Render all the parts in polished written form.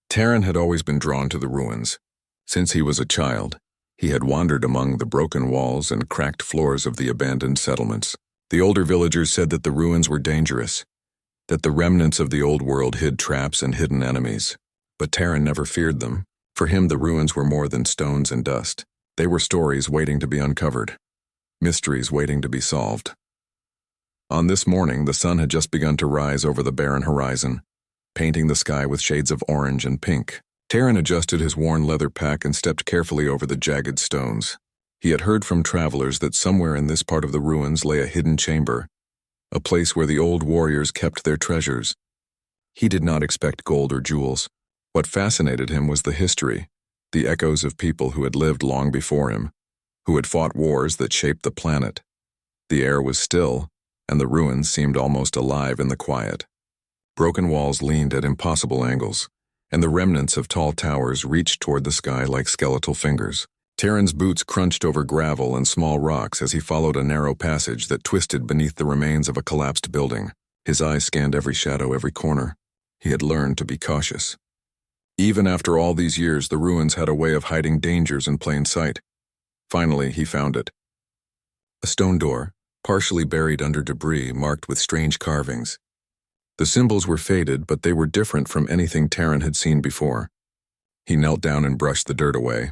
Taran had always been drawn to the ruins. Since he was a child, he had wandered among the broken walls and cracked floors of the abandoned settlements. The older villagers said that the ruins were dangerous, that the remnants of the old world hid traps and hidden enemies. But Taran never feared them. For him, the ruins were more than stones and dust. They were stories waiting to be uncovered, mysteries waiting to be solved. On this morning, the sun had just begun to rise over the barren horizon, painting the sky with shades of orange and pink. Taran adjusted his worn leather pack and stepped carefully over the jagged stones. He had heard from travelers that somewhere in this part of the ruins lay a hidden chamber, a place where the old warriors kept their treasures. He did not expect gold or jewels. What fascinated him was the history, the echoes of people who had lived long before him, who had fought wars that shaped the planet. The air was still, and the ruins seemed almost alive in the quiet. Broken walls leaned at impossible angles, and the remnants of tall towers reached toward the sky like skeletal fingers. Taran's boots crunched over gravel and small rocks as he followed a narrow passage that twisted beneath the remains of a collapsed building. His eyes scanned every shadow, every corner. He had learned to be cautious. Even after all these years, the ruins had a way of hiding dangers in plain sight. Finally, he found it. A stone door, partially buried under debris marked with strange carvings. The symbols were faded, but they were different from anything Taran had seen before. He knelt down and brushed the dirt away.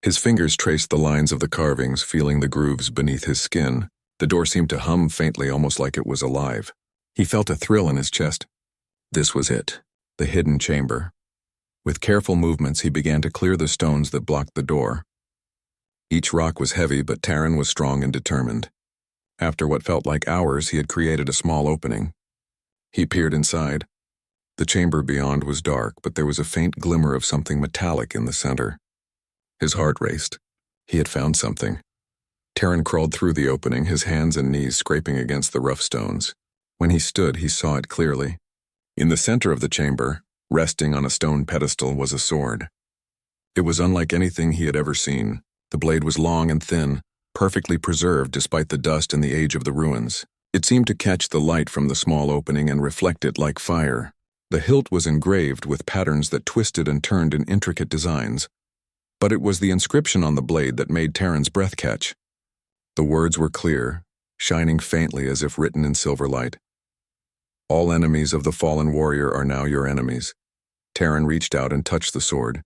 His fingers traced the lines of the carvings, feeling the grooves beneath his skin. The door seemed to hum faintly, almost like it was alive. He felt a thrill in his chest. This was it, the hidden chamber. With careful movements, he began to clear the stones that blocked the door. Each rock was heavy, but Taran was strong and determined. After what felt like hours, he had created a small opening. He peered inside. The chamber beyond was dark, but there was a faint glimmer of something metallic in the center. His heart raced. He had found something. Taran crawled through the opening, his hands and knees scraping against the rough stones. When he stood, he saw it clearly. In the center of the chamber, resting on a stone pedestal, was a sword. It was unlike anything he had ever seen. The blade was long and thin, perfectly preserved despite the dust and the age of the ruins. It seemed to catch the light from the small opening and reflect it like fire. The hilt was engraved with patterns that twisted and turned in intricate designs. But it was the inscription on the blade that made Taran's breath catch. The words were clear, shining faintly as if written in silver light. All enemies of the fallen warrior are now your enemies. Taran reached out and touched the sword.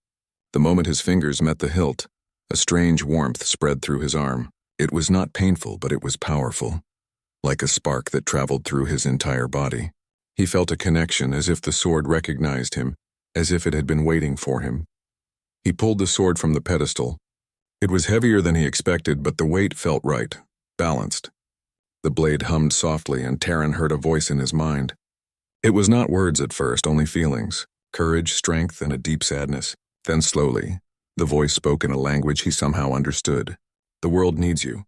The moment his fingers met the hilt, a strange warmth spread through his arm. It was not painful, but it was powerful, like a spark that traveled through his entire body. He felt a connection, as if the sword recognized him, as if it had been waiting for him. He pulled the sword from the pedestal. It was heavier than he expected, but the weight felt right, balanced. The blade hummed softly, and Taran heard a voice in his mind. It was not words at first, only feelings, courage, strength, and a deep sadness. Then slowly, the voice spoke in a language he somehow understood. The world needs you.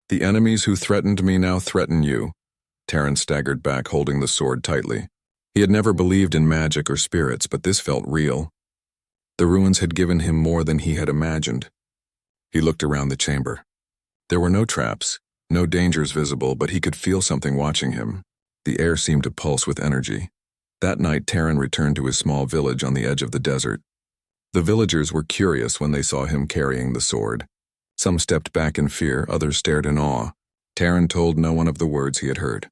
The enemies who threatened me now threaten you. Taran staggered back, holding the sword tightly. He had never believed in magic or spirits, but this felt real. The ruins had given him more than he had imagined. He looked around the chamber. There were no traps, no dangers visible, but he could feel something watching him. The air seemed to pulse with energy. That night, Taran returned to his small village on the edge of the desert. The villagers were curious when they saw him carrying the sword. Some stepped back in fear, others stared in awe. Taran told no one of the words he had heard.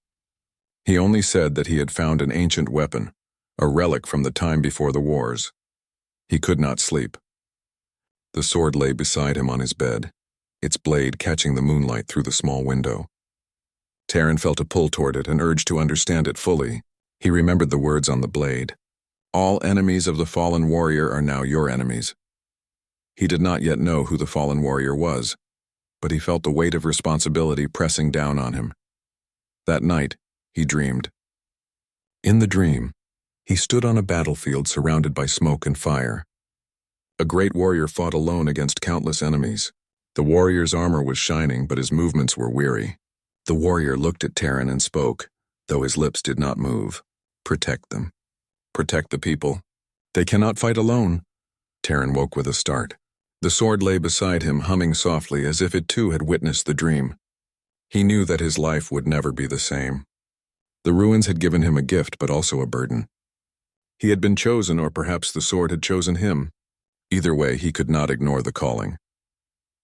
He only said that he had found an ancient weapon, a relic from the time before the wars. He could not sleep. The sword lay beside him on his bed, its blade catching the moonlight through the small window. Taran felt a pull toward it, an urge to understand it fully. He remembered the words on the blade. All enemies of the fallen warrior are now your enemies. He did not yet know who the fallen warrior was, but he felt the weight of responsibility pressing down on him. That night, he dreamed. In the dream, he stood on a battlefield surrounded by smoke and fire. A great warrior fought alone against countless enemies. The warrior's armor was shining, but his movements were weary. The warrior looked at Taran and spoke, though his lips did not move. Protect them. Protect the people. They cannot fight alone. Taran woke with a start. The sword lay beside him, humming softly, as if it too had witnessed the dream. He knew that his life would never be the same. The ruins had given him a gift, but also a burden. He had been chosen, or perhaps the sword had chosen him. Either way, he could not ignore the calling.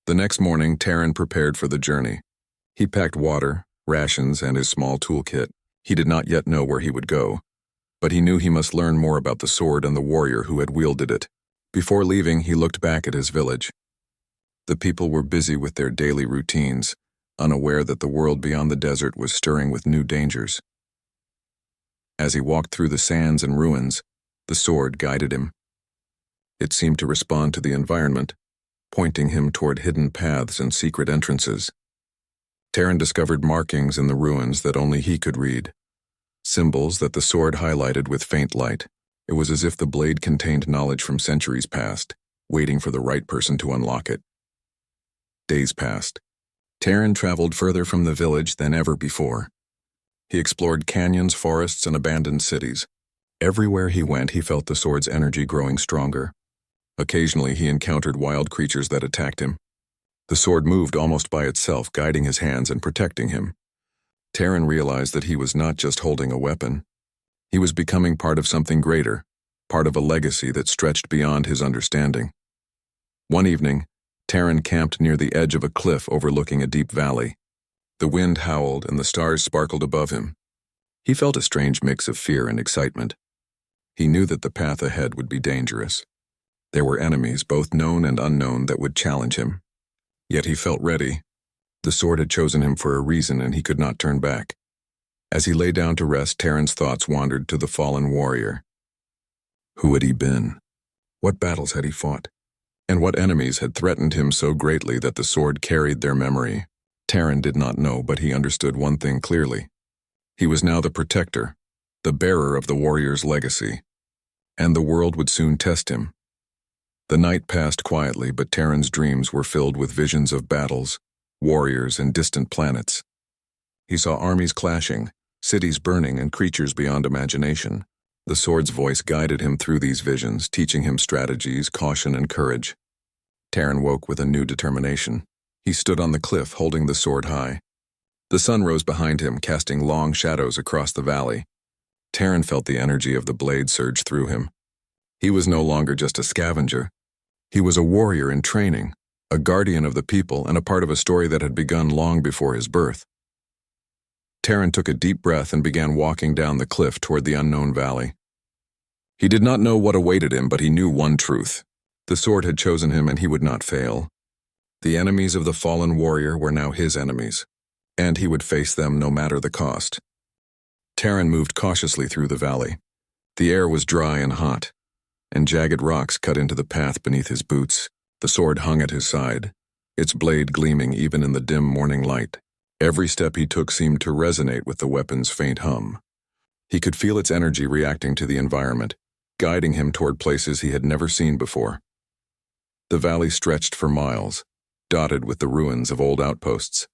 The next morning, Taran prepared for the journey. He packed water, rations, and his small toolkit. He did not yet know where he would go, but he knew he must learn more about the sword and the warrior who had wielded it. Before leaving, he looked back at his village. The people were busy with their daily routines, unaware that the world beyond the desert was stirring with new dangers. As he walked through the sands and ruins, the sword guided him. It seemed to respond to the environment, pointing him toward hidden paths and secret entrances. Taran discovered markings in the ruins that only he could read, symbols that the sword highlighted with faint light. It was as if the blade contained knowledge from centuries past, waiting for the right person to unlock it. Days passed. Taran traveled further from the village than ever before. He explored canyons, forests, and abandoned cities. Everywhere he went, he felt the sword's energy growing stronger. Occasionally, he encountered wild creatures that attacked him. The sword moved almost by itself, guiding his hands and protecting him. Taran realized that he was not just holding a weapon. He was becoming part of something greater, part of a legacy that stretched beyond his understanding. One evening, Taran camped near the edge of a cliff overlooking a deep valley. The wind howled and the stars sparkled above him. He felt a strange mix of fear and excitement. He knew that the path ahead would be dangerous. There were enemies, both known and unknown, that would challenge him. Yet he felt ready. The sword had chosen him for a reason, and he could not turn back. As he lay down to rest, Taran's thoughts wandered to the fallen warrior. Who had he been? What battles had he fought? And what enemies had threatened him so greatly that the sword carried their memory? Taran did not know, but he understood one thing clearly. He was now the protector, the bearer of the warrior's legacy, and the world would soon test him. The night passed quietly, but Taran's dreams were filled with visions of battles, warriors, and distant planets. He saw armies clashing, cities burning, and creatures beyond imagination. The sword's voice guided him through these visions, teaching him strategies, caution, and courage. Taran woke with a new determination. He stood on the cliff, holding the sword high. The sun rose behind him, casting long shadows across the valley. Taran felt the energy of the blade surge through him. He was no longer just a scavenger. He was a warrior in training, a guardian of the people, and a part of a story that had begun long before his birth. Taran took a deep breath and began walking down the cliff toward the unknown valley. He did not know what awaited him, but he knew one truth. The sword had chosen him, and he would not fail. The enemies of the fallen warrior were now his enemies, and he would face them no matter the cost. Taran moved cautiously through the valley. The air was dry and hot, and jagged rocks cut into the path beneath his boots. The sword hung at his side, its blade gleaming even in the dim morning light. Every step he took seemed to resonate with the weapon's faint hum. He could feel its energy reacting to the environment, guiding him toward places he had never seen before. The valley stretched for miles, dotted with the ruins of old outposts.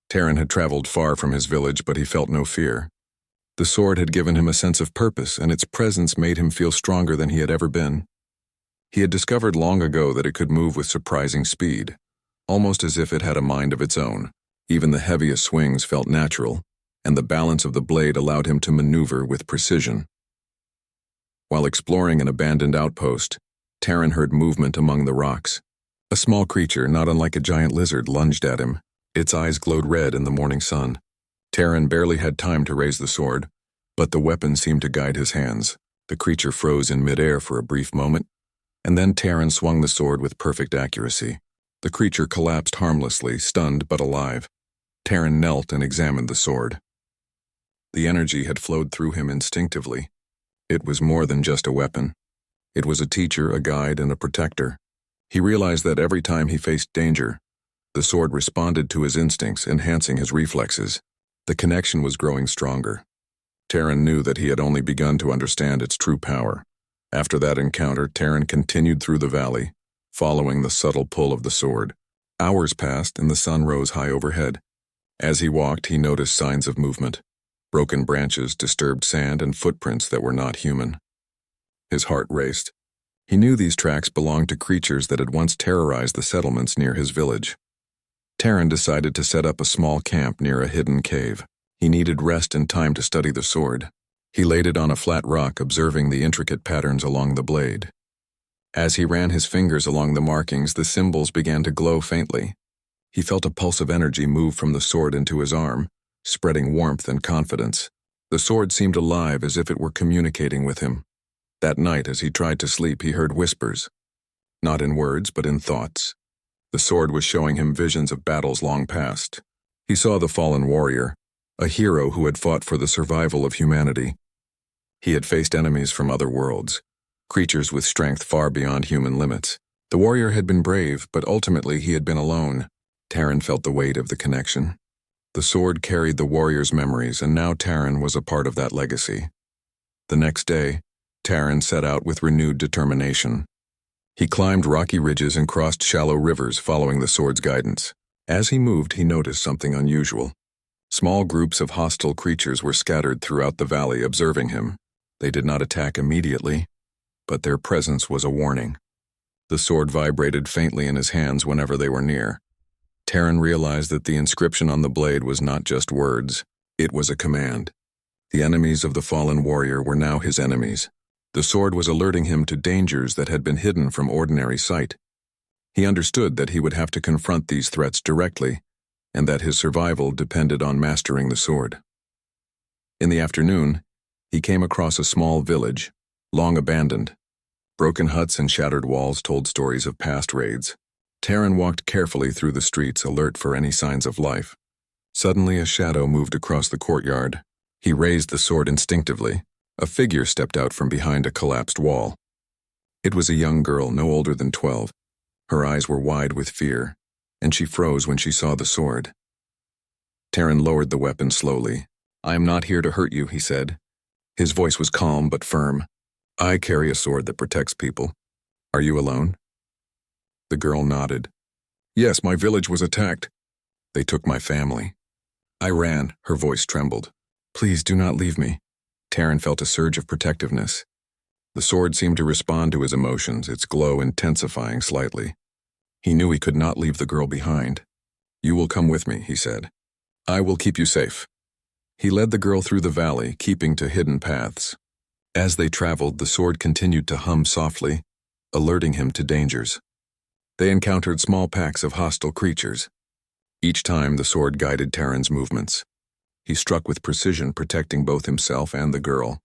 Taran had traveled far from his village, but he felt no fear. The sword had given him a sense of purpose, and its presence made him feel stronger than he had ever been. He had discovered long ago that it could move with surprising speed, almost as if it had a mind of its own. Even the heaviest swings felt natural, and the balance of the blade allowed him to maneuver with precision. While exploring an abandoned outpost, Taran heard movement among the rocks. A small creature, not unlike a giant lizard, lunged at him. Its eyes glowed red in the morning sun. Taran barely had time to raise the sword, but the weapon seemed to guide his hands. The creature froze in midair for a brief moment, and then Taran swung the sword with perfect accuracy. The creature collapsed harmlessly, stunned but alive. Taran knelt and examined the sword. The energy had flowed through him instinctively. It was more than just a weapon. It was a teacher, a guide, and a protector. He realized that every time he faced danger, the sword responded to his instincts, enhancing his reflexes. The connection was growing stronger. Taran knew that he had only begun to understand its true power. After that encounter, Taran continued through the valley, following the subtle pull of the sword. Hours passed and the sun rose high overhead. As he walked, he noticed signs of movement. Broken branches, disturbed sand, and footprints that were not human. His heart raced. He knew these tracks belonged to creatures that had once terrorized the settlements near his village. Taran decided to set up a small camp near a hidden cave. He needed rest and time to study the sword. He laid it on a flat rock, observing the intricate patterns along the blade. As he ran his fingers along the markings, the symbols began to glow faintly. He felt a pulse of energy move from the sword into his arm, spreading warmth and confidence. The sword seemed alive, as if it were communicating with him. That night, as he tried to sleep, he heard whispers. Not in words, but in thoughts. The sword was showing him visions of battles long past. He saw the fallen warrior, a hero who had fought for the survival of humanity. He had faced enemies from other worlds, creatures with strength far beyond human limits. The warrior had been brave, but ultimately he had been alone. Taran felt the weight of the connection. The sword carried the warrior's memories, and now Taran was a part of that legacy. The next day, Taran set out with renewed determination. He climbed rocky ridges and crossed shallow rivers, following the sword's guidance. As he moved, he noticed something unusual. Small groups of hostile creatures were scattered throughout the valley, observing him. They did not attack immediately, but their presence was a warning. The sword vibrated faintly in his hands whenever they were near. Taran realized that the inscription on the blade was not just words, it was a command. The enemies of the fallen warrior were now his enemies. The sword was alerting him to dangers that had been hidden from ordinary sight. He understood that he would have to confront these threats directly, and that his survival depended on mastering the sword. In the afternoon, he came across a small village, long abandoned. Broken huts and shattered walls told stories of past raids. Taran walked carefully through the streets, alert for any signs of life. Suddenly, a shadow moved across the courtyard. He raised the sword instinctively. A figure stepped out from behind a collapsed wall. It was a young girl, no older than 12. Her eyes were wide with fear, and she froze when she saw the sword. Taran lowered the weapon slowly. "I am not here to hurt you," he said. His voice was calm but firm. "I carry a sword that protects people. Are you alone?" The girl nodded. "Yes, my village was attacked. They took my family. I ran." Her voice trembled. "Please do not leave me." Taran felt a surge of protectiveness. The sword seemed to respond to his emotions, its glow intensifying slightly. He knew he could not leave the girl behind. "You will come with me," he said. "I will keep you safe." He led the girl through the valley, keeping to hidden paths. As they traveled, the sword continued to hum softly, alerting him to dangers. They encountered small packs of hostile creatures. Each time, the sword guided Taran's movements. He struck with precision, protecting both himself and the girl.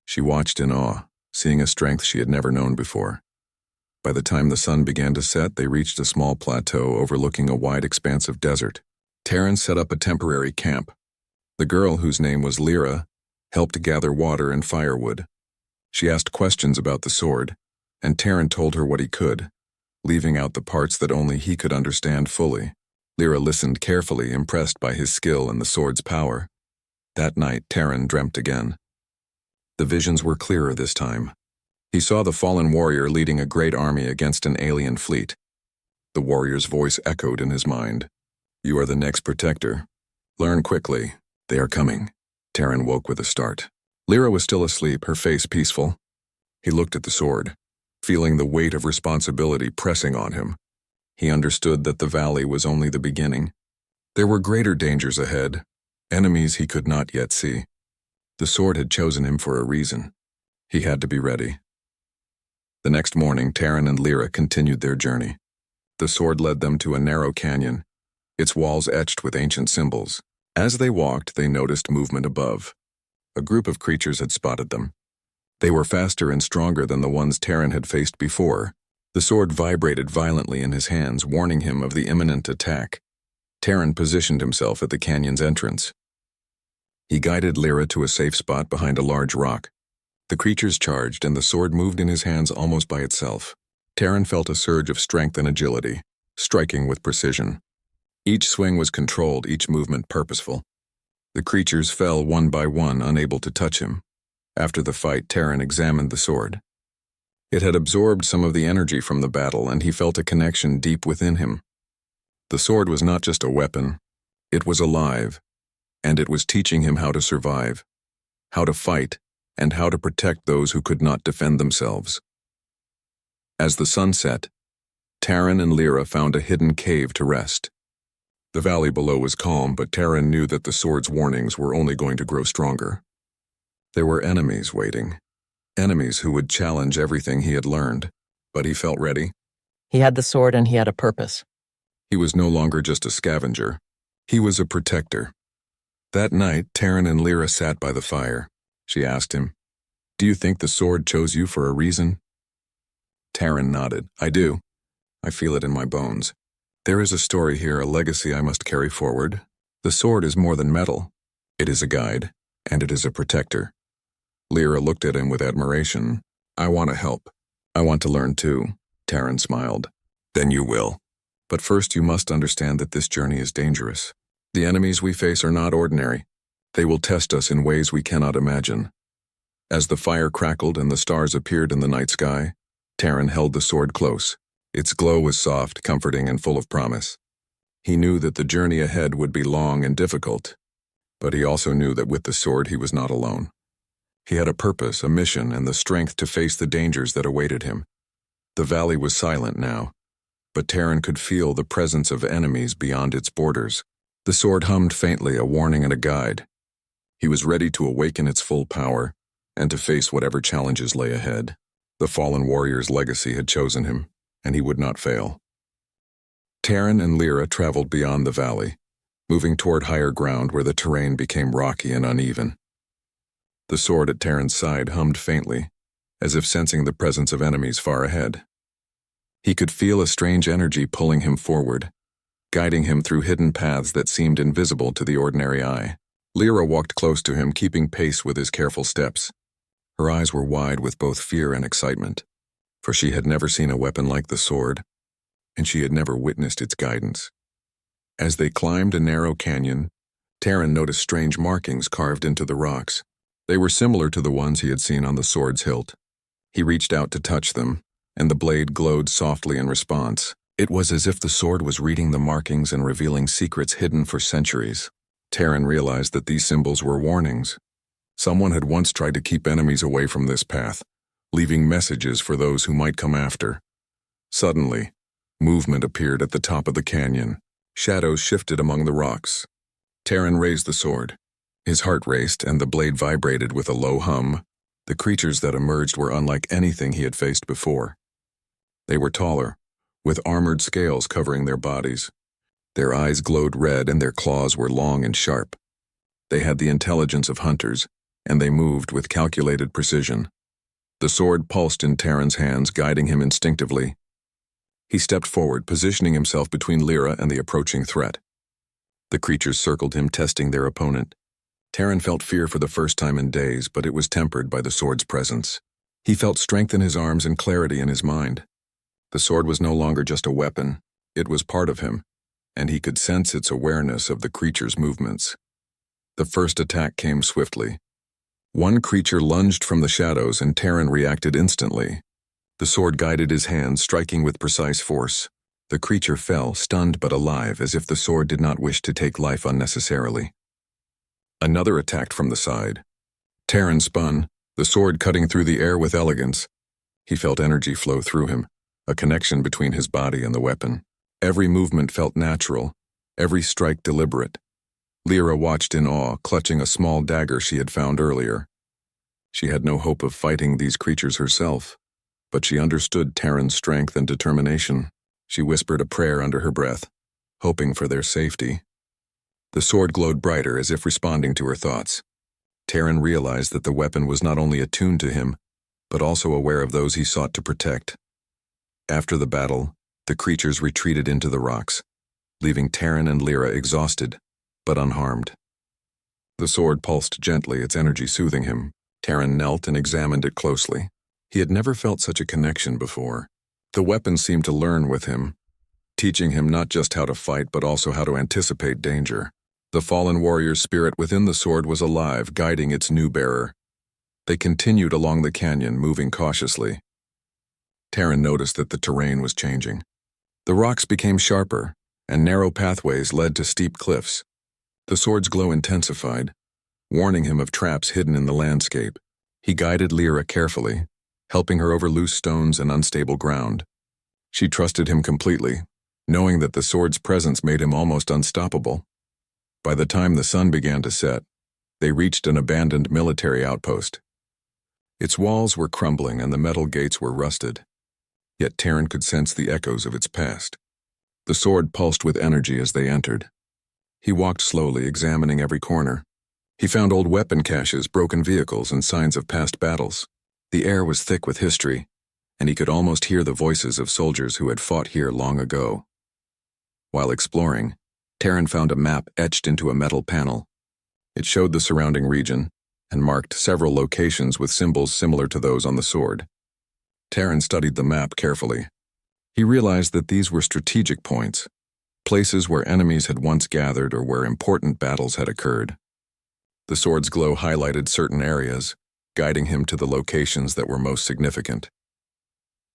She watched in awe, seeing a strength she had never known before. By the time the sun began to set, they reached a small plateau overlooking a wide expanse of desert. Taran set up a temporary camp. The girl, whose name was Lyra, helped gather water and firewood. She asked questions about the sword, and Taran told her what he could, leaving out the parts that only he could understand fully. Lyra listened carefully, impressed by his skill and the sword's power. That night, Taran dreamt again. The visions were clearer this time. He saw the fallen warrior leading a great army against an alien fleet. The warrior's voice echoed in his mind. "You are the next protector. Learn quickly. They are coming." Taran woke with a start. Lyra was still asleep, her face peaceful. He looked at the sword, feeling the weight of responsibility pressing on him. He understood that the valley was only the beginning. There were greater dangers ahead, enemies he could not yet see. The sword had chosen him for a reason. He had to be ready. The next morning, Taran and Lyra continued their journey. The sword led them to a narrow canyon, its walls etched with ancient symbols. As they walked, they noticed movement above. A group of creatures had spotted them. They were faster and stronger than the ones Taran had faced before. The sword vibrated violently in his hands, warning him of the imminent attack. Taran positioned himself at the canyon's entrance. He guided Lyra to a safe spot behind a large rock. The creatures charged, and the sword moved in his hands almost by itself. Taran felt a surge of strength and agility, striking with precision. Each swing was controlled, each movement purposeful. The creatures fell one by one, unable to touch him. After the fight, Taran examined the sword. It had absorbed some of the energy from the battle, and he felt a connection deep within him. The sword was not just a weapon. It was alive, and it was teaching him how to survive, how to fight, and how to protect those who could not defend themselves. As the sun set, Taran and Lyra found a hidden cave to rest. The valley below was calm, but Taran knew that the sword's warnings were only going to grow stronger. There were enemies waiting. Enemies who would challenge everything he had learned. But he felt ready. He had the sword and he had a purpose. He was no longer just a scavenger. He was a protector. That night, Taryn and Lyra sat by the fire. She asked him, "Do you think the sword chose you for a reason?" Taryn nodded. "I do. I feel it in my bones. There is a story here, a legacy I must carry forward. The sword is more than metal. It is a guide, and it is a protector." Lyra looked at him with admiration. "I want to help. I want to learn too." Taryn smiled. "Then you will. But first you must understand that this journey is dangerous. The enemies we face are not ordinary. They will test us in ways we cannot imagine." As the fire crackled and the stars appeared in the night sky, Taryn held the sword close. Its glow was soft, comforting, and full of promise. He knew that the journey ahead would be long and difficult, but he also knew that with the sword he was not alone. He had a purpose, a mission, and the strength to face the dangers that awaited him. The valley was silent now, but Taryn could feel the presence of enemies beyond its borders. The sword hummed faintly, a warning and a guide. He was ready to awaken its full power and to face whatever challenges lay ahead. The fallen warrior's legacy had chosen him, and he would not fail. Taryn and Lyra traveled beyond the valley, moving toward higher ground where the terrain became rocky and uneven. The sword at Taryn's side hummed faintly, as if sensing the presence of enemies far ahead. He could feel a strange energy pulling him forward, guiding him through hidden paths that seemed invisible to the ordinary eye. Lyra walked close to him, keeping pace with his careful steps. Her eyes were wide with both fear and excitement, for she had never seen a weapon like the sword, and she had never witnessed its guidance. As they climbed a narrow canyon, Taryn noticed strange markings carved into the rocks. They were similar to the ones he had seen on the sword's hilt. He reached out to touch them, and the blade glowed softly in response. It was as if the sword was reading the markings and revealing secrets hidden for centuries. Taryn realized that these symbols were warnings. Someone had once tried to keep enemies away from this path, leaving messages for those who might come after. Suddenly, movement appeared at the top of the canyon. Shadows shifted among the rocks. Taryn raised the sword. His heart raced and the blade vibrated with a low hum. The creatures that emerged were unlike anything he had faced before. They were taller, with armored scales covering their bodies. Their eyes glowed red and their claws were long and sharp. They had the intelligence of hunters, and they moved with calculated precision. The sword pulsed in Taryn's hands, guiding him instinctively. He stepped forward, positioning himself between Lyra and the approaching threat. The creatures circled him, testing their opponent. Taryn felt fear for the first time in days, but it was tempered by the sword's presence. He felt strength in his arms and clarity in his mind. The sword was no longer just a weapon, it was part of him, and he could sense its awareness of the creature's movements. The first attack came swiftly. One creature lunged from the shadows and Taryn reacted instantly. The sword guided his hand, striking with precise force. The creature fell, stunned but alive, as if the sword did not wish to take life unnecessarily. Another attacked from the side. Taryn spun, the sword cutting through the air with elegance. He felt energy flow through him, a connection between his body and the weapon. Every movement felt natural, every strike deliberate. Lyra watched in awe, clutching a small dagger she had found earlier. She had no hope of fighting these creatures herself, but she understood Taryn's strength and determination. She whispered a prayer under her breath, hoping for their safety. The sword glowed brighter, as if responding to her thoughts. Taryn realized that the weapon was not only attuned to him, but also aware of those he sought to protect. After the battle, the creatures retreated into the rocks, leaving Taryn and Lyra exhausted, but unharmed. The sword pulsed gently, its energy soothing him. Taryn knelt and examined it closely. He had never felt such a connection before. The weapon seemed to learn with him, teaching him not just how to fight but also how to anticipate danger. The fallen warrior's spirit within the sword was alive, guiding its new bearer. They continued along the canyon, moving cautiously. Taryn noticed that the terrain was changing. The rocks became sharper, and narrow pathways led to steep cliffs. The sword's glow intensified, warning him of traps hidden in the landscape. He guided Lyra carefully, helping her over loose stones and unstable ground. She trusted him completely, knowing that the sword's presence made him almost unstoppable. By the time the sun began to set, They reached an abandoned military outpost. Its walls were crumbling and the metal gates were rusted, yet Terran could sense the echoes of its past. The sword pulsed with energy as they entered. He walked slowly, examining every corner. He found old weapon caches, broken vehicles, and signs of past battles. The air was thick with history, and he could almost hear the voices of soldiers who had fought here long ago. While exploring, Terran found a map etched into a metal panel. It showed the surrounding region and marked several locations with symbols similar to those on the sword. Terran studied the map carefully. He realized that these were strategic points, places where enemies had once gathered or where important battles had occurred. The sword's glow highlighted certain areas, guiding him to the locations that were most significant.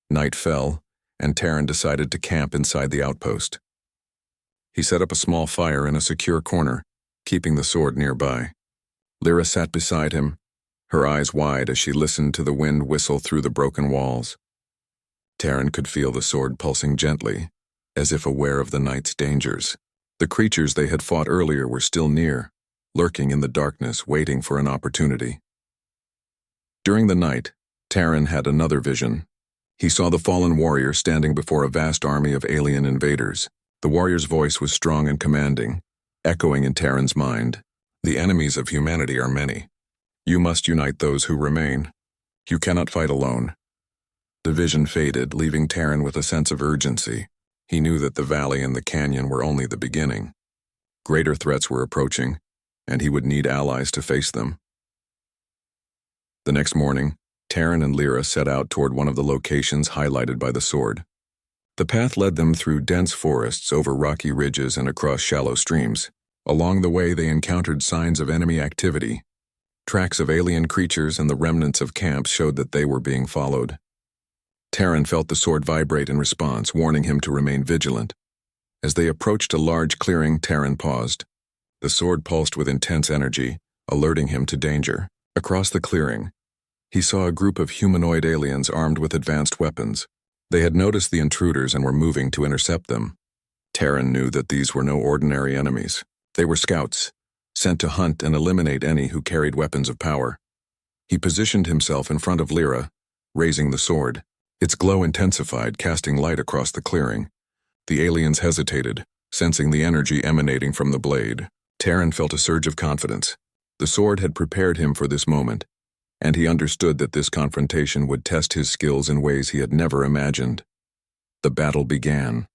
Night fell, and Terran decided to camp inside the outpost. He set up a small fire in a secure corner, keeping the sword nearby. Lyra sat beside him, her eyes wide as she listened to the wind whistle through the broken walls. Terran could feel the sword pulsing gently, as if aware of the night's dangers. The creatures they had fought earlier were still near, lurking in the darkness, waiting for an opportunity. During the night, Terran had another vision. He saw the fallen warrior standing before a vast army of alien invaders. The warrior's voice was strong and commanding, echoing in Terran's mind. The enemies of humanity are many. You must unite those who remain. You cannot fight alone. The vision faded, leaving Terran with a sense of urgency. He knew that the valley and the canyon were only the beginning. Greater threats were approaching, and he would need allies to face them. The next morning, Terran and Lyra set out toward one of the locations highlighted by the sword. The path led them through dense forests, over rocky ridges, and across shallow streams. Along the way, they encountered signs of enemy activity. Tracks of alien creatures and the remnants of camps showed that they were being followed. Terran felt the sword vibrate in response, warning him to remain vigilant. As they approached a large clearing, Terran paused. The sword pulsed with intense energy, alerting him to danger. Across the clearing, he saw a group of humanoid aliens armed with advanced weapons. They had noticed the intruders and were moving to intercept them. Terran knew that these were no ordinary enemies. They were scouts, sent to hunt and eliminate any who carried weapons of power. He positioned himself in front of Lyra, raising the sword. Its glow intensified, casting light across the clearing. The aliens hesitated, sensing the energy emanating from the blade. Terran felt a surge of confidence. The sword had prepared him for this moment, and he understood that this confrontation would test his skills in ways he had never imagined. The battle began.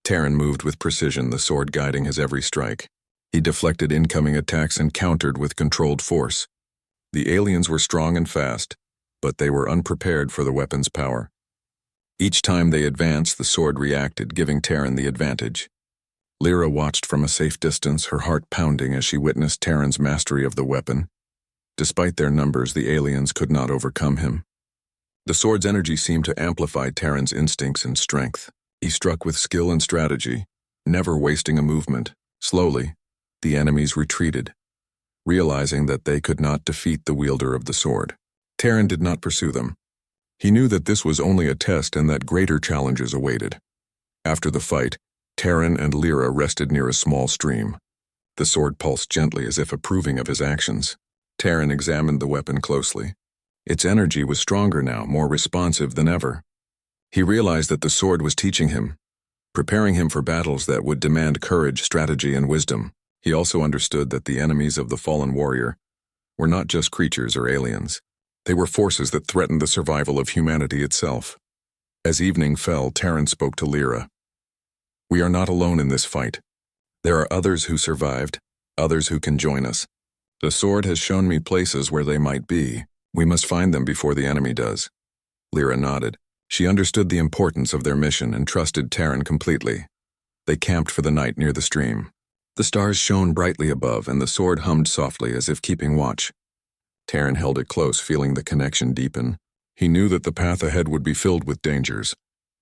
Terran moved with precision, the sword guiding his every strike. He deflected incoming attacks and countered with controlled force. The aliens were strong and fast, but they were unprepared for the weapon's power. Each time they advanced, the sword reacted, giving Terran the advantage. Lyra watched from a safe distance, her heart pounding as she witnessed Terran's mastery of the weapon. Despite their numbers, the aliens could not overcome him. The sword's energy seemed to amplify Terran's instincts and strength. He struck with skill and strategy, never wasting a movement. Slowly, the enemies retreated, realizing that they could not defeat the wielder of the sword. Terran did not pursue them. He knew that this was only a test and that greater challenges awaited. After the fight, Terran and Lyra rested near a small stream. The sword pulsed gently as if approving of his actions. Terran examined the weapon closely. Its energy was stronger now, more responsive than ever. He realized that the sword was teaching him, preparing him for battles that would demand courage, strategy, and wisdom. He also understood that the enemies of the fallen warrior were not just creatures or aliens. They were forces that threatened the survival of humanity itself. As evening fell, Terran spoke to Lyra. "We are not alone in this fight. There are others who survived, others who can join us. The sword has shown me places where they might be. We must find them before the enemy does." Lyra nodded. She understood the importance of their mission and trusted Terran completely. They camped for the night near the stream. The stars shone brightly above, and the sword hummed softly as if keeping watch. Terran held it close, feeling the connection deepen. He knew that the path ahead would be filled with dangers,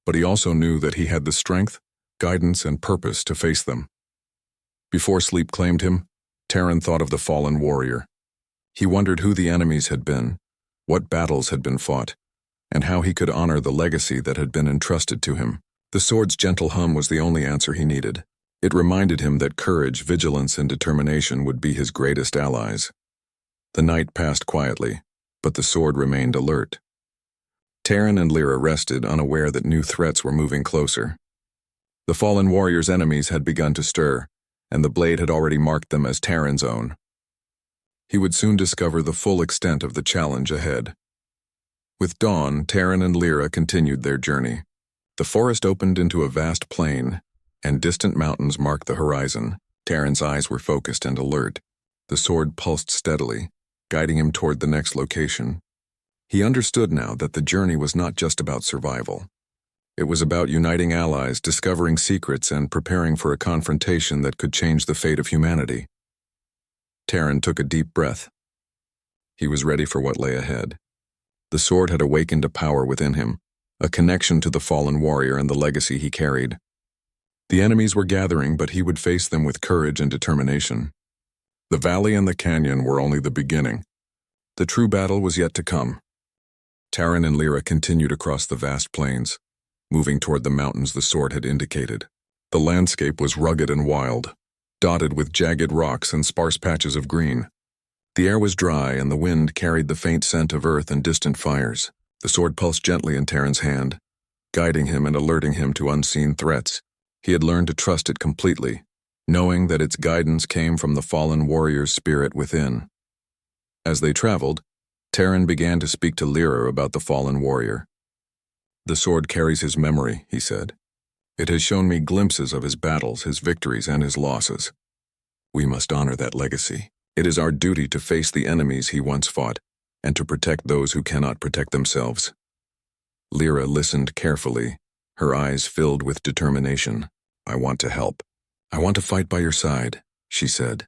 but he also knew that he had the strength, guidance, and purpose to face them. Before sleep claimed him, Terran thought of the fallen warrior. He wondered who the enemies had been, what battles had been fought, and how he could honor the legacy that had been entrusted to him. The sword's gentle hum was the only answer he needed. It reminded him that courage, vigilance, and determination would be his greatest allies. The night passed quietly, but the sword remained alert. Terran and Lyra rested, unaware that new threats were moving closer. The fallen warrior's enemies had begun to stir, and the blade had already marked them as Terran's own. He would soon discover the full extent of the challenge ahead. With dawn, Terran and Lyra continued their journey. The forest opened into a vast plain, and distant mountains marked the horizon. Terran's eyes were focused and alert. The sword pulsed steadily, guiding him toward the next location. He understood now that the journey was not just about survival. It was about uniting allies, discovering secrets, and preparing for a confrontation that could change the fate of humanity. Terran took a deep breath. He was ready for what lay ahead. The sword had awakened a power within him, a connection to the fallen warrior and the legacy he carried. The enemies were gathering, but he would face them with courage and determination. The valley and the canyon were only the beginning. The true battle was yet to come. Terran and Lyra continued across the vast plains, moving toward the mountains the sword had indicated. The landscape was rugged and wild, dotted with jagged rocks and sparse patches of green. The air was dry, and the wind carried the faint scent of earth and distant fires. The sword pulsed gently in Terran's hand, guiding him and alerting him to unseen threats. He had learned to trust it completely, knowing that its guidance came from the fallen warrior's spirit within. As they traveled, Terran began to speak to Lyra about the fallen warrior. "The sword carries his memory," he said. "It has shown me glimpses of his battles, his victories, and his losses. We must honor that legacy. It is our duty to face the enemies he once fought, and to protect those who cannot protect themselves." Lyra listened carefully, her eyes filled with determination. "I want to help. I want to fight by your side," she said.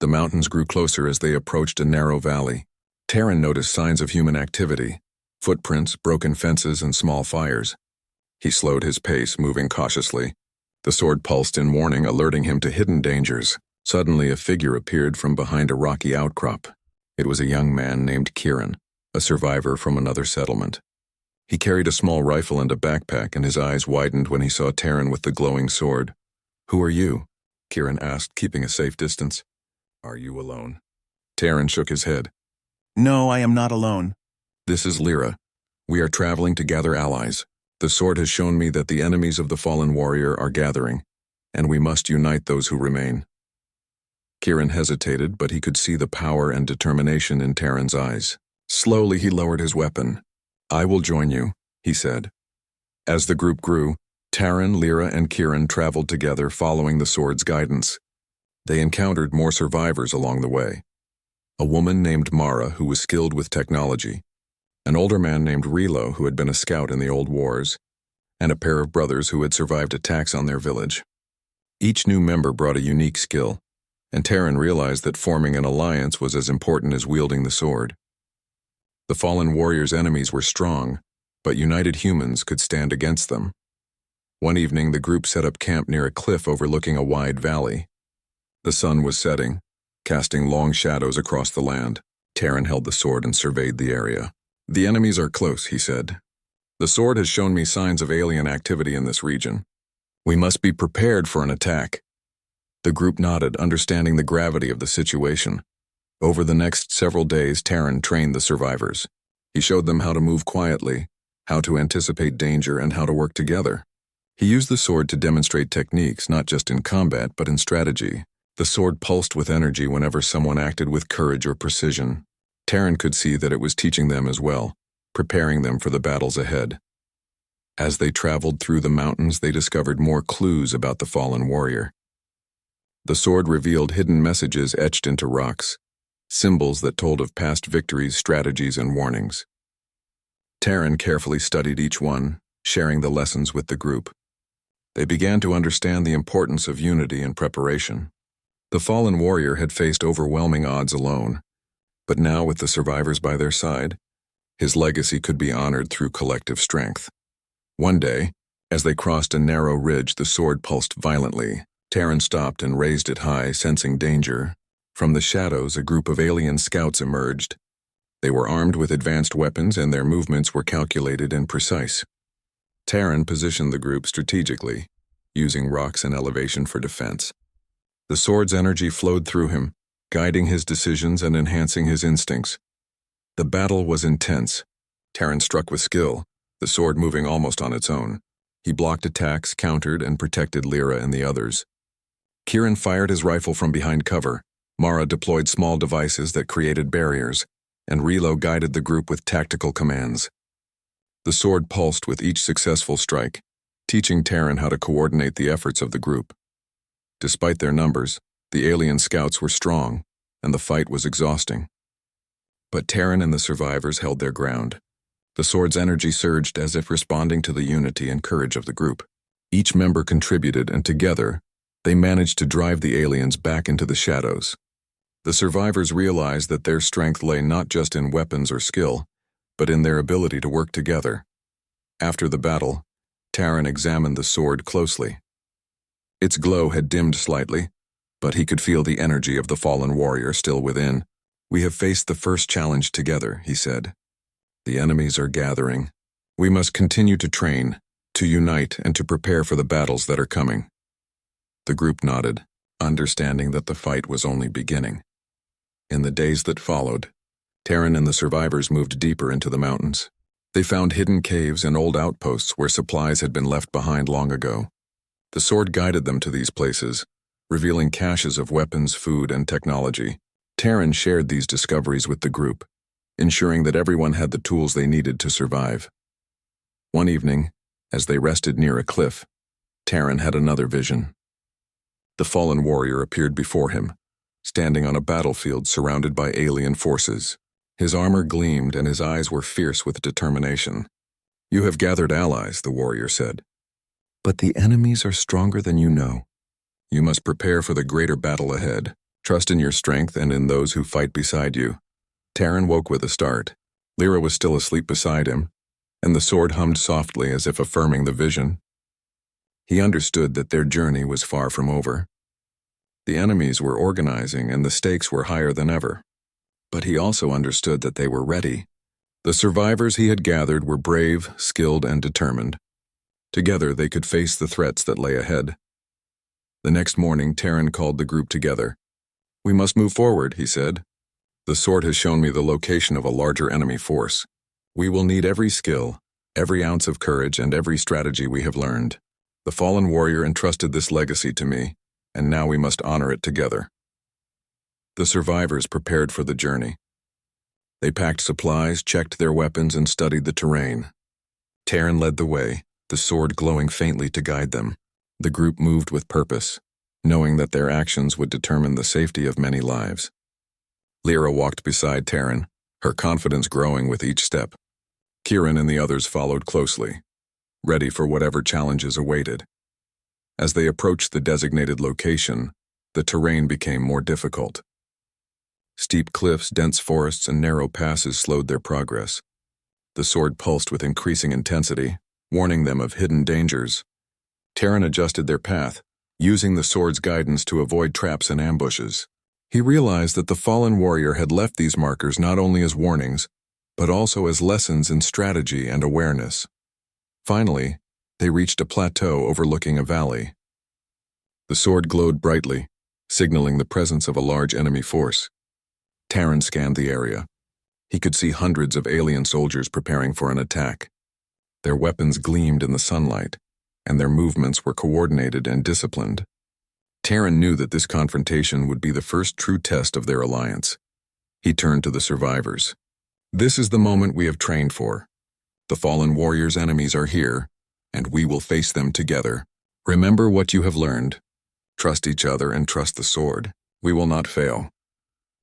The mountains grew closer as they approached a narrow valley. Terran noticed signs of human activity, footprints, broken fences, and small fires. He slowed his pace, moving cautiously. The sword pulsed in warning, alerting him to hidden dangers. Suddenly, a figure appeared from behind a rocky outcrop. It was a young man named Kieran, a survivor from another settlement. He carried a small rifle and a backpack, and his eyes widened when he saw Terran with the glowing sword. "Who are you?" Kieran asked, keeping a safe distance. "Are you alone?" Terran shook his head. "No, I am not alone." "This is Lyra. We are traveling to gather allies. The sword has shown me that the enemies of the fallen warrior are gathering, and we must unite those who remain." Kieran hesitated, but he could see the power and determination in Terran's eyes. Slowly he lowered his weapon. "I will join you," he said. As the group grew, Terran, Lyra, and Kieran traveled together, following the sword's guidance. They encountered more survivors along the way. A woman named Mara, who was skilled with technology, an older man named Relo, who had been a scout in the old wars, and a pair of brothers who had survived attacks on their village. Each new member brought a unique skill, and Terran realized that forming an alliance was as important as wielding the sword. The fallen warrior's enemies were strong, but united humans could stand against them. One evening, the group set up camp near a cliff overlooking a wide valley. The sun was setting, casting long shadows across the land. Terran held the sword and surveyed the area. "The enemies are close," he said. "The sword has shown me signs of alien activity in this region. We must be prepared for an attack." The group nodded, understanding the gravity of the situation. Over the next several days, Terran trained the survivors. He showed them how to move quietly, how to anticipate danger, and how to work together. He used the sword to demonstrate techniques, not just in combat, but in strategy. The sword pulsed with energy whenever someone acted with courage or precision. Terran could see that it was teaching them as well, preparing them for the battles ahead. As they traveled through the mountains, they discovered more clues about the fallen warrior. The sword revealed hidden messages etched into rocks, symbols that told of past victories, strategies, and warnings. Terran carefully studied each one, sharing the lessons with the group. They began to understand the importance of unity and preparation. The fallen warrior had faced overwhelming odds alone, but now with the survivors by their side, his legacy could be honored through collective strength. One day, as they crossed a narrow ridge, the sword pulsed violently. Terran stopped and raised it high, sensing danger. From the shadows, a group of alien scouts emerged. They were armed with advanced weapons, and their movements were calculated and precise. Terran positioned the group strategically, using rocks and elevation for defense. The sword's energy flowed through him, guiding his decisions and enhancing his instincts. The battle was intense. Terran struck with skill, the sword moving almost on its own. He blocked attacks, countered, and protected Lyra and the others. Kieran fired his rifle from behind cover. Mara deployed small devices that created barriers, and Relo guided the group with tactical commands. The sword pulsed with each successful strike, teaching Terran how to coordinate the efforts of the group. Despite their numbers, the alien scouts were strong, and the fight was exhausting. But Terran and the survivors held their ground. The sword's energy surged as if responding to the unity and courage of the group. Each member contributed, and together, they managed to drive the aliens back into the shadows. The survivors realized that their strength lay not just in weapons or skill, but in their ability to work together. After the battle, Terran examined the sword closely. Its glow had dimmed slightly, but he could feel the energy of the fallen warrior still within. "We have faced the first challenge together," he said. "The enemies are gathering. We must continue to train, to unite, and to prepare for the battles that are coming." The group nodded, understanding that the fight was only beginning. In the days that followed, Terran and the survivors moved deeper into the mountains. They found hidden caves and old outposts where supplies had been left behind long ago. The sword guided them to these places, revealing caches of weapons, food, and technology. Terran shared these discoveries with the group, ensuring that everyone had the tools they needed to survive. One evening, as they rested near a cliff, Terran had another vision. The fallen warrior appeared before him, standing on a battlefield surrounded by alien forces. His armor gleamed and his eyes were fierce with determination. "You have gathered allies," the warrior said. "But the enemies are stronger than you know. You must prepare for the greater battle ahead. Trust in your strength and in those who fight beside you." Terran woke with a start. Lyra was still asleep beside him, and the sword hummed softly as if affirming the vision. He understood that their journey was far from over. The enemies were organizing and the stakes were higher than ever. But he also understood that they were ready. The survivors he had gathered were brave, skilled, and determined. Together they could face the threats that lay ahead. The next morning, Terran called the group together. "We must move forward," he said. "The sword has shown me the location of a larger enemy force. We will need every skill, every ounce of courage, and every strategy we have learned. The fallen warrior entrusted this legacy to me, and now we must honor it together." The survivors prepared for the journey. They packed supplies, checked their weapons, and studied the terrain. Terran led the way, the sword glowing faintly to guide them. The group moved with purpose, knowing that their actions would determine the safety of many lives. Lyra walked beside Terran, her confidence growing with each step. Kieran and the others followed closely, ready for whatever challenges awaited. As they approached the designated location, the terrain became more difficult. Steep cliffs, dense forests, and narrow passes slowed their progress. The sword pulsed with increasing intensity, warning them of hidden dangers. Terran adjusted their path, using the sword's guidance to avoid traps and ambushes. He realized that the fallen warrior had left these markers not only as warnings, but also as lessons in strategy and awareness. Finally, they reached a plateau overlooking a valley. The sword glowed brightly, signaling the presence of a large enemy force. Terran scanned the area. He could see hundreds of alien soldiers preparing for an attack. Their weapons gleamed in the sunlight, and their movements were coordinated and disciplined. Terran knew that this confrontation would be the first true test of their alliance. He turned to the survivors. "This is the moment we have trained for. The fallen warrior's enemies are here, and we will face them together. Remember what you have learned. Trust each other and trust the sword. We will not fail."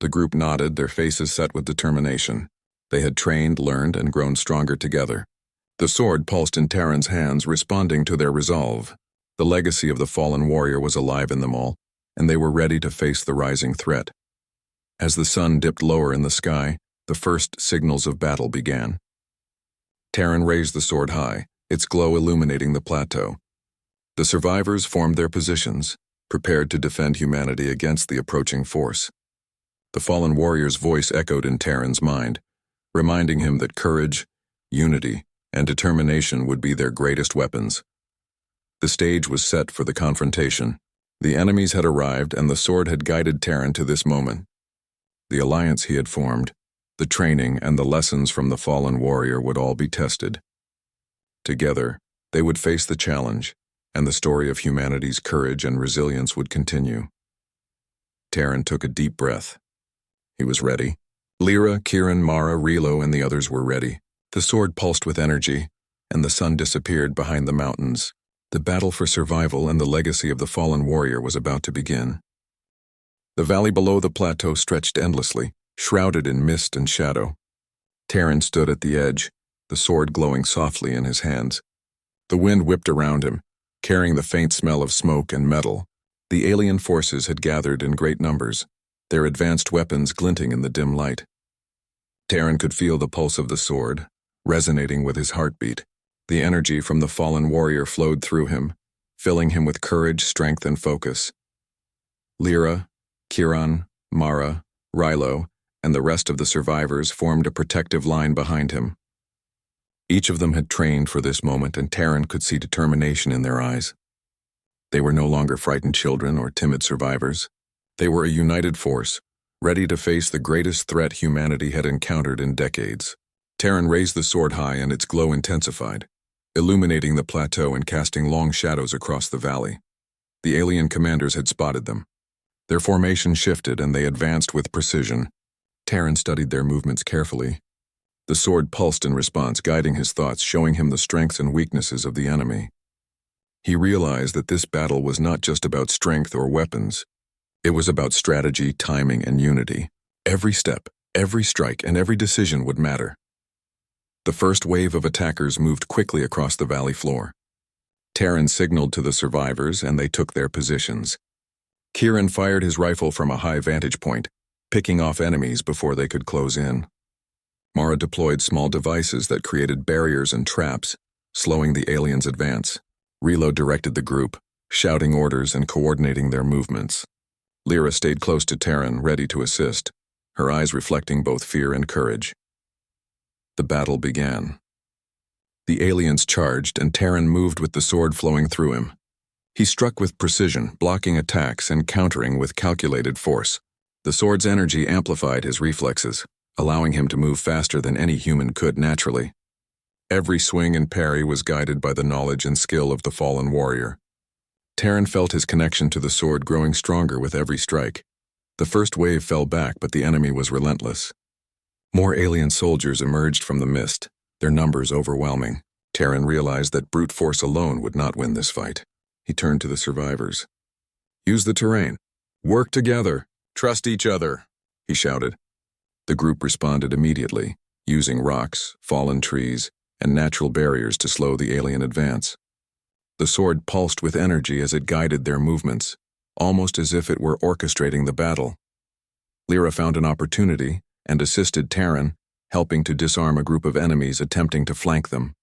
The group nodded, their faces set with determination. They had trained, learned, and grown stronger together. The sword pulsed in Terran's hands, responding to their resolve. The legacy of the fallen warrior was alive in them all, and they were ready to face the rising threat. As the sun dipped lower in the sky, the first signals of battle began. Terran raised the sword high, its glow illuminating the plateau. The survivors formed their positions, prepared to defend humanity against the approaching force. The fallen warrior's voice echoed in Terran's mind, reminding him that courage, unity, and determination would be their greatest weapons. The stage was set for the confrontation. The enemies had arrived, and the sword had guided Terran to this moment. The alliance he had formed, the training and the lessons from the fallen warrior would all be tested. Together, they would face the challenge, and the story of humanity's courage and resilience would continue. Terran took a deep breath. He was ready. Lyra, Kieran, Mara, Rilo, and the others were ready. The sword pulsed with energy, and the sun disappeared behind the mountains. The battle for survival and the legacy of the fallen warrior was about to begin. The valley below the plateau stretched endlessly, shrouded in mist and shadow. Terran stood at the edge, the sword glowing softly in his hands. The wind whipped around him, carrying the faint smell of smoke and metal. The alien forces had gathered in great numbers, their advanced weapons glinting in the dim light. Terran could feel the pulse of the sword, resonating with his heartbeat. The energy from the fallen warrior flowed through him, filling him with courage, strength, and focus. Lyra, Kieran, Mara, Rilo, and the rest of the survivors formed a protective line behind him. Each of them had trained for this moment, and Terran could see determination in their eyes. They were no longer frightened children or timid survivors. They were a united force, ready to face the greatest threat humanity had encountered in decades. Terran raised the sword high, and its glow intensified, illuminating the plateau and casting long shadows across the valley. The alien commanders had spotted them. Their formation shifted, and they advanced with precision. Terran studied their movements carefully. The sword pulsed in response, guiding his thoughts, showing him the strengths and weaknesses of the enemy. He realized that this battle was not just about strength or weapons. It was about strategy, timing, and unity. Every step, every strike, and every decision would matter. The first wave of attackers moved quickly across the valley floor. Terran signaled to the survivors, and they took their positions. Kieran fired his rifle from a high vantage point, picking off enemies before they could close in. Mara deployed small devices that created barriers and traps, slowing the aliens' advance. Rilo directed the group, shouting orders and coordinating their movements. Lyra stayed close to Terran, ready to assist, her eyes reflecting both fear and courage. The battle began. The aliens charged, and Terran moved with the sword flowing through him. He struck with precision, blocking attacks and countering with calculated force. The sword's energy amplified his reflexes, allowing him to move faster than any human could naturally. Every swing and parry was guided by the knowledge and skill of the fallen warrior. Terran felt his connection to the sword growing stronger with every strike. The first wave fell back, but the enemy was relentless. More alien soldiers emerged from the mist, their numbers overwhelming. Terran realized that brute force alone would not win this fight. He turned to the survivors. "Use the terrain. Work together. Trust each other," he shouted. The group responded immediately, using rocks, fallen trees, and natural barriers to slow the alien advance. The sword pulsed with energy as it guided their movements, almost as if it were orchestrating the battle. Lyra found an opportunity and assisted Terran, helping to disarm a group of enemies attempting to flank them.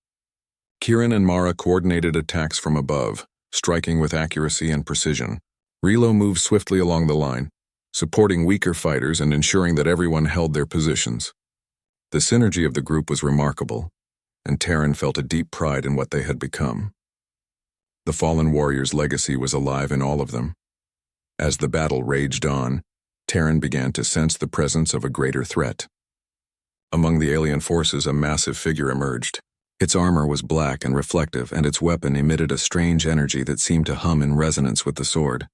Kieran and Mara coordinated attacks from above, striking with accuracy and precision. Rilo moved swiftly along the line, supporting weaker fighters and ensuring that everyone held their positions. The synergy of the group was remarkable, and Terran felt a deep pride in what they had become. The fallen warrior's legacy was alive in all of them. As the battle raged on, Terran began to sense the presence of a greater threat. Among the alien forces, a massive figure emerged. Its armor was black and reflective, and its weapon emitted a strange energy that seemed to hum in resonance with the sword.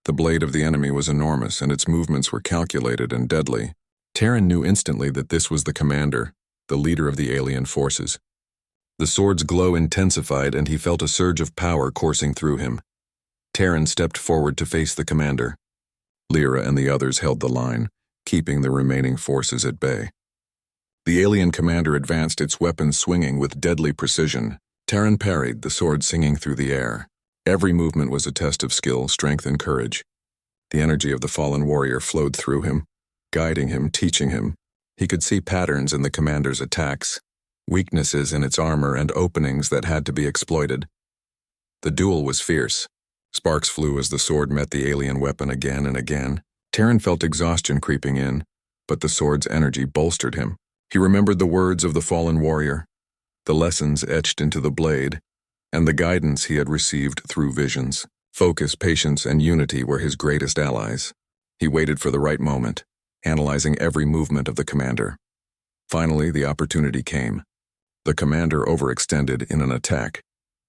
The blade of the enemy was enormous, and its movements were calculated and deadly. Terran knew instantly that this was the commander, the leader of the alien forces. The sword's glow intensified, and he felt a surge of power coursing through him. Terran stepped forward to face the commander. Lyra and the others held the line, keeping the remaining forces at bay. The alien commander advanced, its weapon swinging with deadly precision. Terran parried, the sword singing through the air. Every movement was a test of skill, strength, and courage. The energy of the fallen warrior flowed through him, guiding him, teaching him. He could see patterns in the commander's attacks, weaknesses in its armor, and openings that had to be exploited. The duel was fierce. Sparks flew as the sword met the alien weapon again and again. Terran felt exhaustion creeping in, but the sword's energy bolstered him. He remembered the words of the fallen warrior, the lessons etched into the blade, and the guidance he had received through visions. Focus, patience, and unity were his greatest allies. He waited for the right moment, analyzing every movement of the commander. Finally, the opportunity came. The commander overextended in an attack,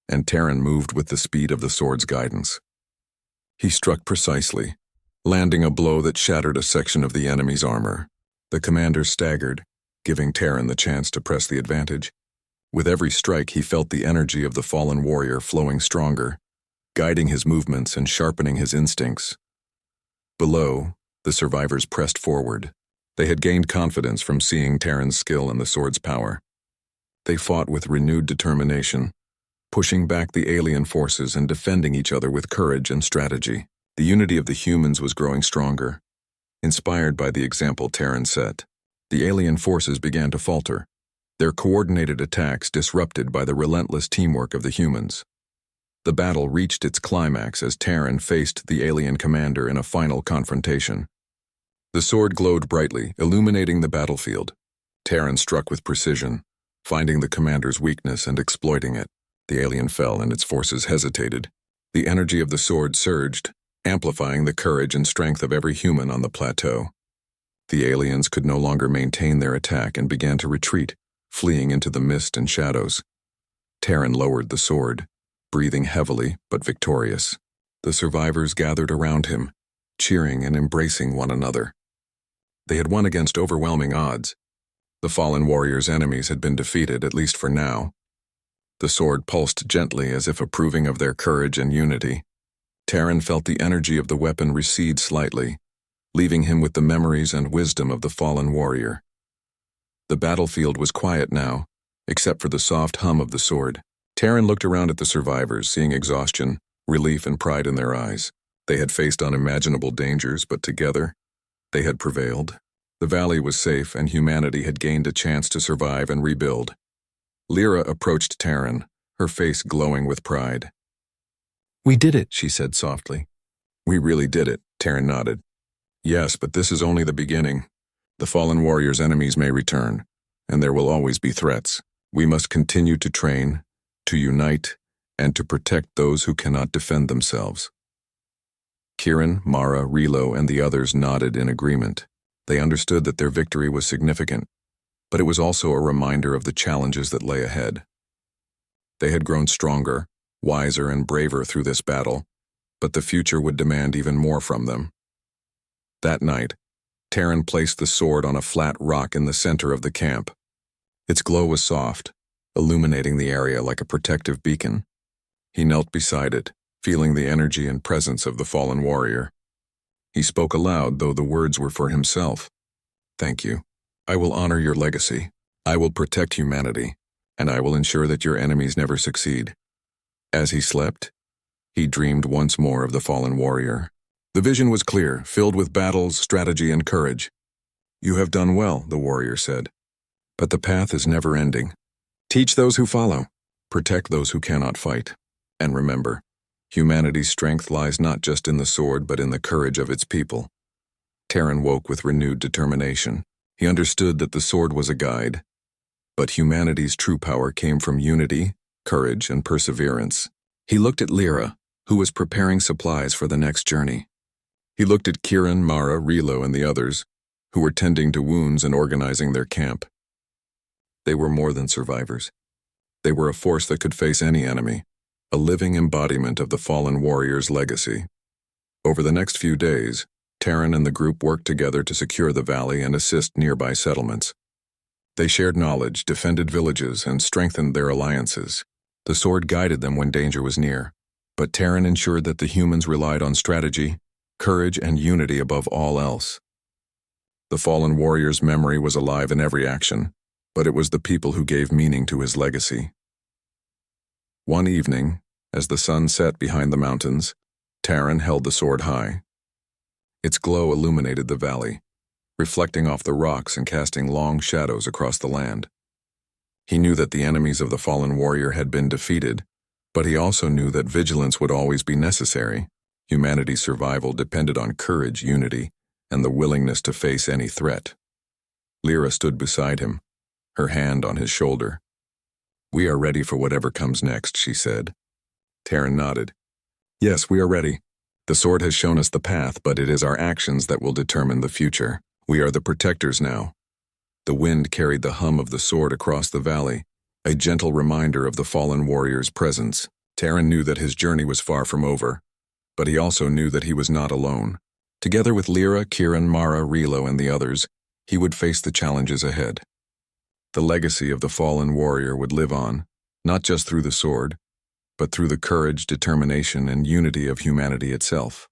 and Terran moved with the speed of the sword's guidance. He struck precisely, landing a blow that shattered a section of the enemy's armor. The commander staggered, giving Terran the chance to press the advantage. With every strike, he felt the energy of the fallen warrior flowing stronger, guiding his movements and sharpening his instincts. Below, the survivors pressed forward. They had gained confidence from seeing Terran's skill and the sword's power. They fought with renewed determination, pushing back the alien forces and defending each other with courage and strategy. The unity of the humans was growing stronger. Inspired by the example Terran set, the alien forces began to falter, their coordinated attacks disrupted by the relentless teamwork of the humans. The battle reached its climax as Terran faced the alien commander in a final confrontation. The sword glowed brightly, illuminating the battlefield. Terran struck with precision, finding the commander's weakness and exploiting it. The alien fell and its forces hesitated. The energy of the sword surged, amplifying the courage and strength of every human on the plateau. The aliens could no longer maintain their attack and began to retreat, fleeing into the mist and shadows. Terran lowered the sword, breathing heavily but victorious. The survivors gathered around him, cheering and embracing one another. They had won against overwhelming odds. The fallen warrior's enemies had been defeated, at least for now. The sword pulsed gently as if approving of their courage and unity. Terran felt the energy of the weapon recede slightly, leaving him with the memories and wisdom of the fallen warrior. The battlefield was quiet now, except for the soft hum of the sword. Terran looked around at the survivors, seeing exhaustion, relief, and pride in their eyes. They had faced unimaginable dangers, but together, they had prevailed. The valley was safe, and humanity had gained a chance to survive and rebuild. Lyra approached Terran, her face glowing with pride. We did it, she said softly. We really did it, Terran nodded. Yes, but this is only the beginning. The fallen warrior's enemies may return, and there will always be threats. We must continue to train, to unite, and to protect those who cannot defend themselves. Kieran, Mara, Relo, and the others nodded in agreement. They understood that their victory was significant, but it was also a reminder of the challenges that lay ahead. They had grown stronger, wiser, and braver through this battle, but the future would demand even more from them. That night, Terran placed the sword on a flat rock in the center of the camp. Its glow was soft, illuminating the area like a protective beacon. He knelt beside it, feeling the energy and presence of the fallen warrior. He spoke aloud, though the words were for himself. Thank you. I will honor your legacy. I will protect humanity, and I will ensure that your enemies never succeed. As he slept, he dreamed once more of the fallen warrior. The vision was clear, filled with battles, strategy, and courage. You have done well, the warrior said. But the path is never ending. Teach those who follow. Protect those who cannot fight. And remember, humanity's strength lies not just in the sword, but in the courage of its people. Terran woke with renewed determination. He understood that the sword was a guide, but humanity's true power came from unity, courage, and perseverance. He looked at Lyra, who was preparing supplies for the next journey. He looked at Kieran, Mara, Relo, and the others, who were tending to wounds and organizing their camp. They were more than survivors. They were a force that could face any enemy, a living embodiment of the fallen warrior's legacy. Over the next few days, Terran and the group worked together to secure the valley and assist nearby settlements. They shared knowledge, defended villages, and strengthened their alliances. The sword guided them when danger was near, but Terran ensured that the humans relied on strategy, courage, and unity above all else. The fallen warrior's memory was alive in every action, but it was the people who gave meaning to his legacy. One evening, as the sun set behind the mountains, Terran held the sword high. Its glow illuminated the valley, reflecting off the rocks and casting long shadows across the land. He knew that the enemies of the fallen warrior had been defeated, but he also knew that vigilance would always be necessary. Humanity's survival depended on courage, unity, and the willingness to face any threat. Lyra stood beside him, her hand on his shoulder. We are ready for whatever comes next, she said. Terran nodded. Yes, we are ready. The sword has shown us the path, but it is our actions that will determine the future. We are the protectors now. The wind carried the hum of the sword across the valley, a gentle reminder of the fallen warrior's presence. Taran knew that his journey was far from over, but he also knew that he was not alone. Together with Lyra, Kieran, Mara, Rilo, and the others, he would face the challenges ahead. The legacy of the fallen warrior would live on, not just through the sword, but through the courage, determination, and unity of humanity itself.